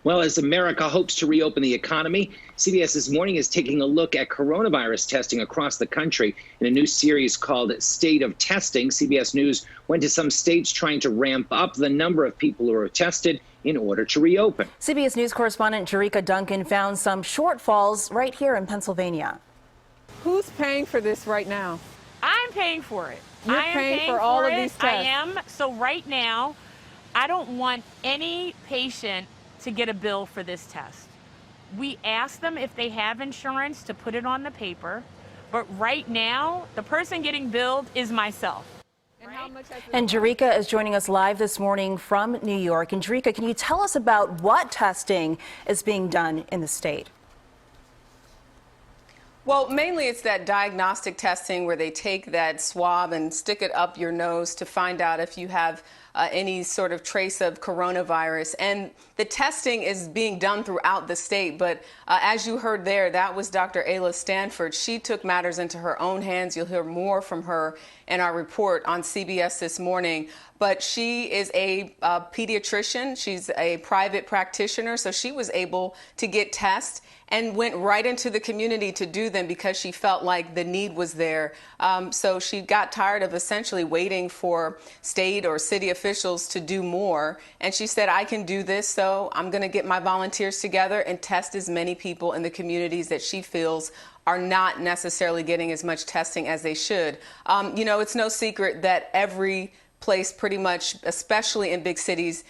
Well, as America hopes to reopen the economy, CBS This Morning is taking a look at coronavirus testing across the country in a new series called State of Testing. CBS News went to some states trying to ramp up the number of people who are tested in order to reopen. CBS News correspondent Jericka Duncan found some shortfalls right here in Pennsylvania. Who's paying for this right now? I'm paying for it. You're paying for all of these tests? I am. So right now, I don't want any patient to get a bill for this test. We ask them if they have insurance to put it on the paper, but right now, the person getting billed is myself. And Jericka is joining us live this morning from New York. And Jericka, can you tell us about what testing is being done in the state? Well, mainly it's that diagnostic testing where they take that swab and stick it up your nose to find out if you have any sort of trace of coronavirus. And the testing is being done throughout the state. But as you heard there, that was Dr. Ayla Stanford. She took matters into her own hands. You'll hear more from her in our report on CBS This Morning. But she is a pediatrician. She's a private practitioner. So she was able to get tests and went right into the community to do them because she felt like the need was there. So she got tired of essentially waiting for state or city officials to do more. And she said, I can do this, so I'm going to get my volunteers together and test as many people in the communities that she feels are not necessarily getting as much testing as they should. You know, it's no secret that every place pretty much, especially in big cities,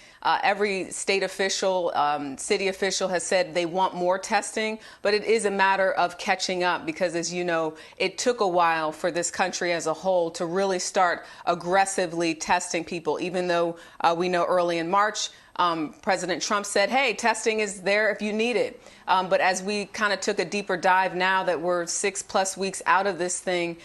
every state official, city official has said they want more testing, but it is a matter of catching up because, as you know, it took a while for this country as a whole to really start aggressively testing people, even though we know early in March, President Trump said, hey, testing is there if you need it. But as we kind of took a deeper dive now that we're 6+ weeks out of this thing,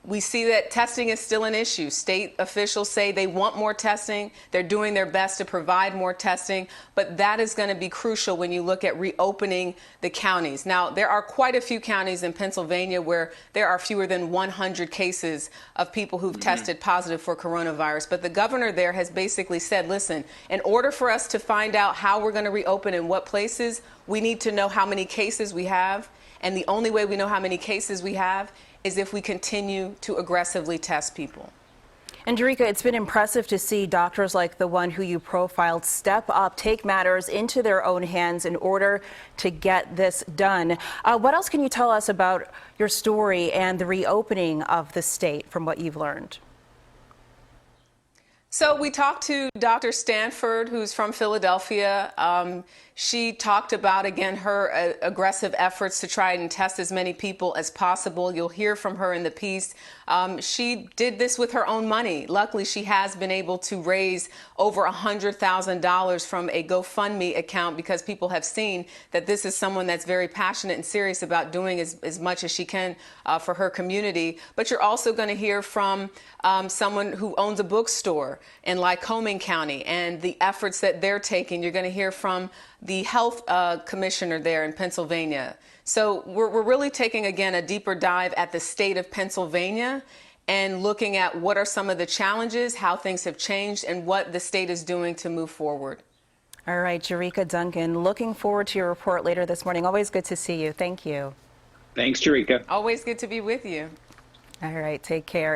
we see that testing is still an issue. State officials say they want more testing. They're doing their best to provide more testing. But that is going to be crucial when you look at reopening the counties. Now, there are quite a few counties in Pennsylvania where there are fewer than 100 cases of people who've tested positive for coronavirus. But the governor there has basically said, listen, in order for us to find out how we're going to reopen in what places, we need to know how many cases we have. And the only way we know how many cases we have is if we continue to aggressively test people. And Jericka, it's been impressive to see doctors like the one who you profiled step up, take matters into their own hands in order to get this done. What else can you tell us about your story and the reopening of the state from what you've learned? So we talked to Dr. Stanford, who's from Philadelphia. She talked about, again, her aggressive efforts to try and test as many people as possible. You'll hear from her in the piece. She did this with her own money. Luckily, she has been able to raise over $100,000 from a GoFundMe account because people have seen that this is someone that's very passionate and serious about doing as much as she can for her community. But you're also going to hear from someone who owns a bookstore in Lycoming County and the efforts that they're taking. You're going to hear from the health commissioner there in Pennsylvania. So we're really taking, again, a deeper dive at the state of Pennsylvania and looking at what are some of the challenges, how things have changed, and what the state is doing to move forward. All right, Jericka Duncan, looking forward to your report later this morning. Always good to see you. Thank you. Thanks, Jericka. Always good to be with you. All right, take care.